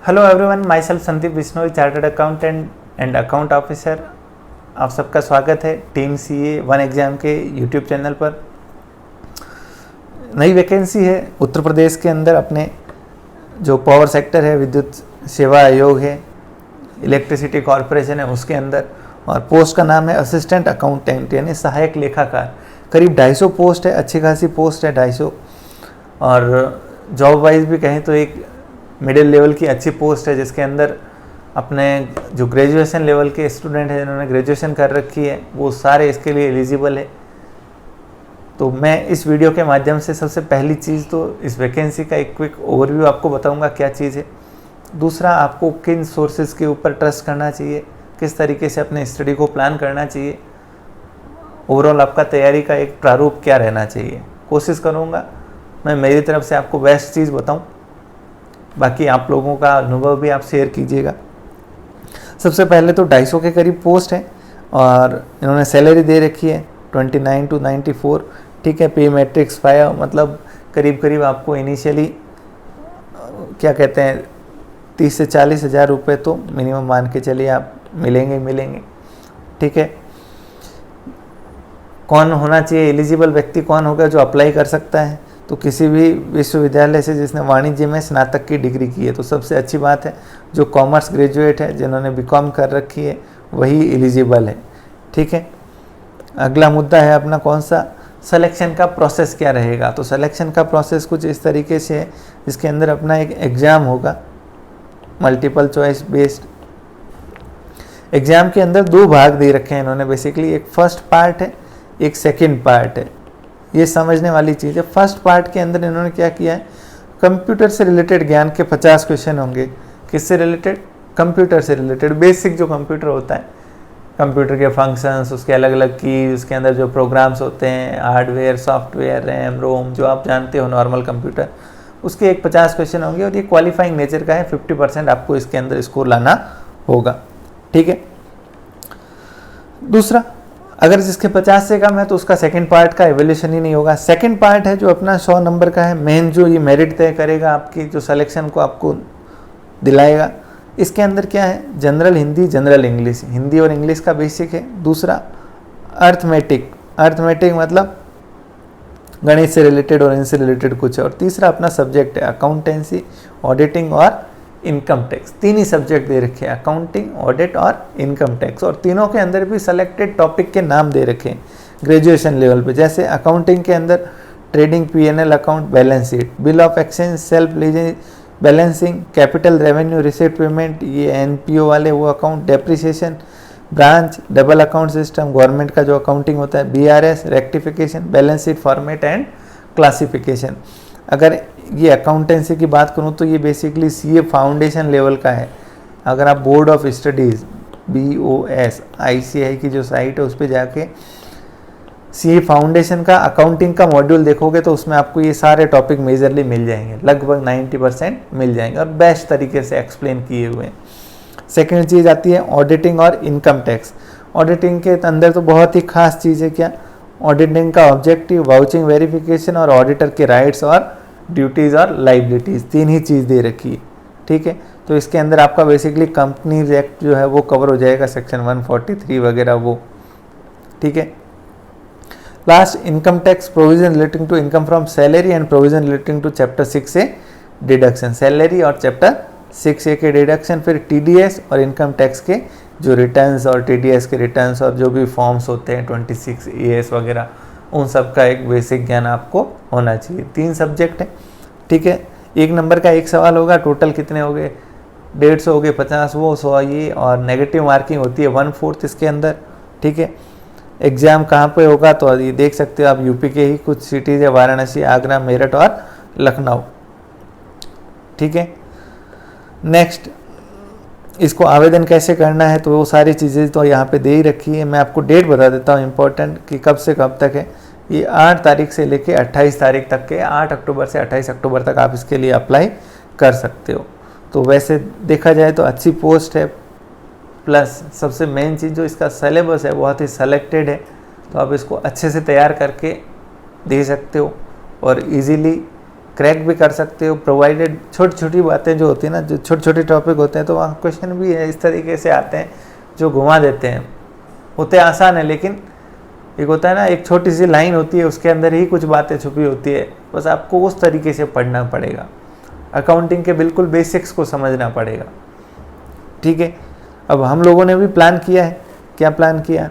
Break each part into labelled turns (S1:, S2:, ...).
S1: Hello everyone, my self Sandeep Bishnoi, chartered accountant and account officer. आप सबका स्वागत है टीम सीए वन एग्ज़ाम के यूट्यूब चैनल पर। नई वैकेंसी है उत्तर प्रदेश के अंदर, अपने जो पावर सेक्टर है, विद्युत सेवा आयोग है, इलेक्ट्रिसिटी कॉरपोरेशन है, उसके अंदर। और पोस्ट का नाम है असिस्टेंट अकाउंटेंट यानी सहायक लेखाकार। करीब 250 पोस्ट है, अच्छी खासी पोस्ट है 250। और जॉब वाइज भी कहें तो एक मिडिल लेवल की अच्छी पोस्ट है, जिसके अंदर अपने जो ग्रेजुएशन लेवल के स्टूडेंट हैं जिन्होंने ग्रेजुएशन कर रखी है वो सारे इसके लिए एलिजिबल है। तो मैं इस वीडियो के माध्यम से सबसे पहली चीज़ तो इस वैकेंसी का एक क्विक ओवरव्यू आपको बताऊंगा क्या चीज़ है। दूसरा, आपको किन सोर्सेज के ऊपर ट्रस्ट करना चाहिए, किस तरीके से अपने स्टडी को प्लान करना चाहिए, ओवरऑल आपका तैयारी का एक प्रारूप क्या रहना चाहिए। कोशिश करूँगा मैं मेरी तरफ से आपको बेस्ट चीज़ बताऊँ, बाकी आप लोगों का अनुभव भी आप शेयर कीजिएगा। सबसे पहले तो 250 के करीब पोस्ट है और इन्होंने सैलरी दे रखी है 29 to 94। ठीक है, पे मैट्रिक्स 5, मतलब करीब करीब आपको इनिशियली क्या कहते हैं 30 से 40 हज़ार रुपये तो मिनिमम मान के चलिए आप मिलेंगे। ठीक है, कौन होना चाहिए एलिजिबल व्यक्ति, कौन होगा जो अप्लाई कर सकता है? तो किसी भी विश्वविद्यालय से जिसने वाणिज्य में स्नातक की डिग्री की है, तो सबसे अच्छी बात है। जो कॉमर्स ग्रेजुएट है, जिन्होंने बीकॉम कर रखी है, वही एलिजिबल है। ठीक है, अगला मुद्दा है अपना कौन सा, सिलेक्शन का प्रोसेस क्या रहेगा। तो सिलेक्शन का प्रोसेस कुछ इस तरीके से है, जिसके अंदर अपना एक एग्ज़ाम होगा, मल्टीपल चॉइस बेस्ड। एग्ज़ाम के अंदर 2 भाग दे रखे हैं इन्होंने बेसिकली, एक फर्स्ट पार्ट है, एक सेकेंड पार्ट है। ये समझने वाली चीज़ है। फर्स्ट पार्ट के अंदर इन्होंने क्या किया है, कंप्यूटर से रिलेटेड ज्ञान के 50 क्वेश्चन होंगे। किससे रिलेटेड? कंप्यूटर से रिलेटेड, बेसिक जो कंप्यूटर होता है, कंप्यूटर के फंक्शंस, उसके अलग अलग की, उसके अंदर जो प्रोग्राम्स होते हैं, हार्डवेयर, सॉफ्टवेयर, रैम, रोम, जो आप जानते हो नॉर्मल कंप्यूटर, उसके एक 50 क्वेश्चन होंगे। और ये क्वालिफाइंग नेचर का है, 50% आपको इसके अंदर स्कोर लाना होगा। ठीक है। दूसरा, अगर जिसके 50 से कम है तो उसका सेकंड पार्ट का एवल्यूशन ही नहीं होगा। सेकंड पार्ट है जो अपना 100 नंबर का है, मेन जो ये मेरिट तय करेगा आपकी जो सिलेक्शन को आपको दिलाएगा। इसके अंदर क्या है, general Hindi, general English, Hindi और इंग्लिश का बेसिक है। दूसरा, अर्थमेटिक मतलब गणित से रिलेटेड और इनसे रिलेटेड कुछ। और तीसरा अपना सब्जेक्ट है अकाउंटेंसी, ऑडिटिंग और income tax. 3 he subject they रखे हैं, अकाउंटिंग, ऑडिट और इनकम टैक्स। और तीनों के अंदर भी सेलेक्टेड टॉपिक के नाम दे रखे हैं ग्रेजुएशन लेवल पे। जैसे अकाउंटिंग के अंदर trading, P&L account, balance sheet, bill of exchange, self leasing, balancing, capital, revenue, receipt payment, ये NPO वाले वो account, depreciation, branch, double account system, government का जो अकाउंटिंग होता है, BRS, rectification, balance sheet format and classification. अगर ये accountancy की बात करूँ तो ये बेसिकली CA फाउंडेशन लेवल का है। अगर आप board of studies BOS ICAI की जो साइट है उस पर जाके CA फाउंडेशन का अकाउंटिंग का मॉड्यूल देखोगे तो उसमें आपको ये सारे टॉपिक मेजरली मिल जाएंगे, लगभग 90% मिल जाएंगे और बेस्ट तरीके से एक्सप्लेन किए हुए हैं। सेकेंड चीज़ आती है ऑडिटिंग और इनकम टैक्स। ऑडिटिंग के अंदर तो बहुत ही खास चीज़ है क्या, ऑडिटिंग का ऑब्जेक्टिव, वाउचिंग वेरिफिकेशन और ऑडिटर के राइट्स और ड्यूटीज़ और लाइबिलिटीज़, 3 ही चीज़ दे रखी है। ठीक है, तो इसके अंदर आपका बेसिकली कंपनीज एक्ट जो है वो कवर हो जाएगा, सेक्शन 143 वगैरह वो। ठीक है। Last, income tax, provision relating to income from salary and provision relating to chapter 6 A deduction. Salary और चैप्टर 6A के डिडक्शन, फिर TDS और इनकम टैक्स के जो रिटर्न्स और TDS के रिटर्न्स और जो भी फॉर्म्स होते हैं 26 AS वगैरह, उन सब का एक बेसिक ज्ञान आपको होना चाहिए। 3 सब्जेक्ट है। ठीक है, 1 नंबर का 1 सवाल होगा। टोटल कितने हो गए, 150 हो गए, 50 वो 100 ये, और नेगेटिव मार्किंग होती है 1/4 इसके अंदर। ठीक है, एग्ज़ाम कहाँ पे होगा तो ये देख सकते हो आप, यूपी के ही कुछ सिटीज़ है, वाराणसी, आगरा, मेरठ और लखनऊ। ठीक है। नेक्स्ट, इसको आवेदन कैसे करना है तो वो सारी चीज़ें तो यहाँ पे दे ही रखी है। मैं आपको डेट बता देता हूँ इम्पोर्टेंट कि कब से कब तक है। ये 8 तारीख से लेके 28 तारीख तक के, 8 अक्टूबर से 28 अक्टूबर तक आप इसके लिए अप्लाई कर सकते हो। तो वैसे देखा जाए तो अच्छी पोस्ट है, प्लस सबसे मेन चीज़ जो इसका सिलेबस है बहुत ही सेलेक्टेड है, तो आप इसको अच्छे से तैयार करके दे सकते हो और इजीली क्रैक भी कर सकते हो, प्रोवाइडेड छोटी छोटी बातें जो होती है ना, जो छोटे छोटे टॉपिक होते हैं, तो वहाँ क्वेश्चन भी है इस तरीके से आते हैं जो घुमा देते हैं। होते आसान है, लेकिन एक होता है ना, एक छोटी सी लाइन होती है, उसके अंदर ही कुछ बातें छुपी होती है, बस आपको उस तरीके से पढ़ना पड़ेगा। अकाउंटिंग के बिल्कुल बेसिक्स को समझना पड़ेगा, ठीक है। अब हम लोगों ने भी प्लान किया है, क्या प्लान किया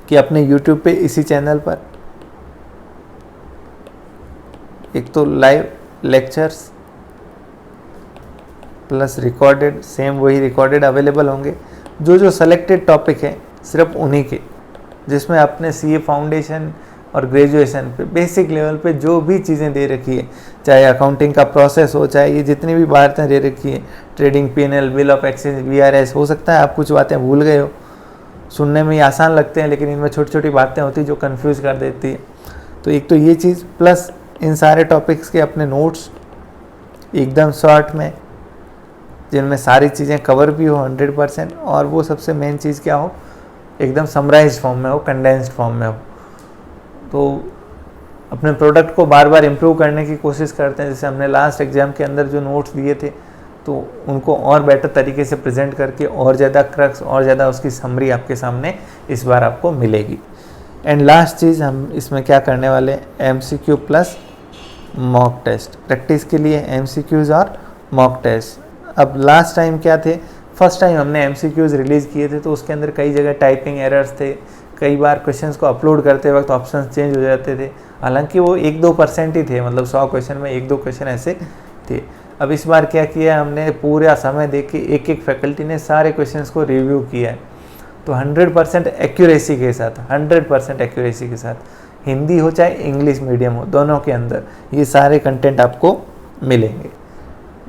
S1: कि अपने YouTube पे इसी चैनल पर एक तो live lectures plus recorded, same वही रिकॉर्डेड अवेलेबल होंगे। जो जो सेलेक्टेड टॉपिक है सिर्फ उन्हीं के, जिसमें आपने CA फाउंडेशन और ग्रेजुएशन पे बेसिक लेवल पे जो भी चीज़ें दे रखी है, चाहे अकाउंटिंग का प्रोसेस हो, चाहे ये जितनी भी बातें दे रखी है, trading P&L, bill of exchange, VRS, हो सकता है आप कुछ बातें भूल गए हो, सुनने में ही आसान लगते हैं लेकिन इनमें छोटी छोटी बातें होती हैं जो कंफ्यूज कर देती है। तो एक तो ये चीज़, प्लस इन सारे टॉपिक्स के अपने नोट्स एकदम शॉर्ट में, जिनमें सारी चीज़ें कवर भी हो 100%, और वो सबसे मेन चीज़ क्या हो, एकदम समराइज फॉर्म में हो, कंडेंस्ड फॉर्म में हो। तो अपने प्रोडक्ट को बार बार इम्प्रूव करने की कोशिश करते हैं। जैसे हमने लास्ट एग्ज़ाम के अंदर जो नोट्स दिए थे, तो उनको और बेटर तरीके से प्रेजेंट करके और ज़्यादा क्रक्स, और ज़्यादा उसकी समरी आपके सामने इस बार आपको मिलेगी। एंड लास्ट चीज़, हम इसमें क्या करने वाले हैं, MCQ plus mock test, practice के लिए MCQs और मॉक टेस्ट। अब लास्ट टाइम क्या थे, फर्स्ट टाइम हमने MCQs रिलीज़ किए थे, तो उसके अंदर कई जगह टाइपिंग एरर्स थे, कई बार क्वेश्चंस को अपलोड करते वक्त ऑप्शंस चेंज हो जाते थे, हालांकि वो 1-2% ही थे, मतलब 100 क्वेश्चन में 1-2 क्वेश्चन ऐसे थे। अब इस बार क्या किया, हमने पूरा समय देख के एक एक फैकल्टी ने सारे क्वेश्चंस को रिव्यू किया है, तो 100% एक्यूरेसी के साथ, 100% एक्यूरेसी के साथ, हिंदी हो चाहे इंग्लिश मीडियम हो, दोनों के अंदर ये सारे कंटेंट आपको मिलेंगे।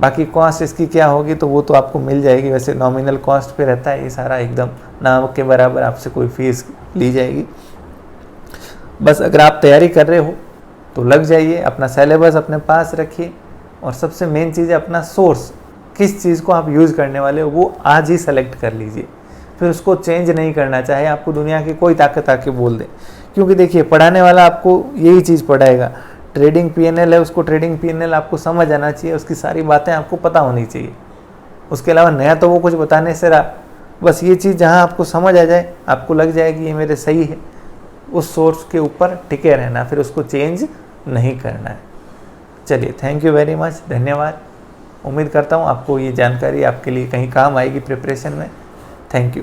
S1: बाकी कॉस्ट इसकी क्या होगी तो वो तो आपको मिल जाएगी, वैसे नॉमिनल कॉस्ट पे रहता है ये सारा, एकदम नाम के बराबर आपसे कोई फीस ली जाएगी। बस अगर आप तैयारी कर रहे हो तो लग जाइए, अपना सिलेबस अपने पास रखिए, और सबसे मेन चीज़ है अपना सोर्स, किस चीज़ को आप यूज़ करने वाले हो वो आज ही सेलेक्ट कर लीजिए, फिर उसको चेंज नहीं करना, चाहे आपको दुनिया की कोई ताकत आके बोल दे। क्योंकि देखिए, पढ़ाने वाला आपको यही चीज़ पढ़ाएगा, ट्रेडिंग P&L है, उसको ट्रेडिंग P&L आपको समझ आना चाहिए, उसकी सारी बातें आपको पता होनी चाहिए, उसके अलावा नया तो वो कुछ बताने से रहा। बस ये चीज़ जहाँ आपको समझ आ जाए, आपको लग जाए कि ये मेरे सही है, उस सोर्स के ऊपर टिके रहना, फिर उसको चेंज नहीं करना है। चलिए, थैंक यू वेरी मच, धन्यवाद। उम्मीद करता हूँ आपको ये जानकारी आपके लिए कहीं काम आएगी प्रिपरेशन में। Thank you.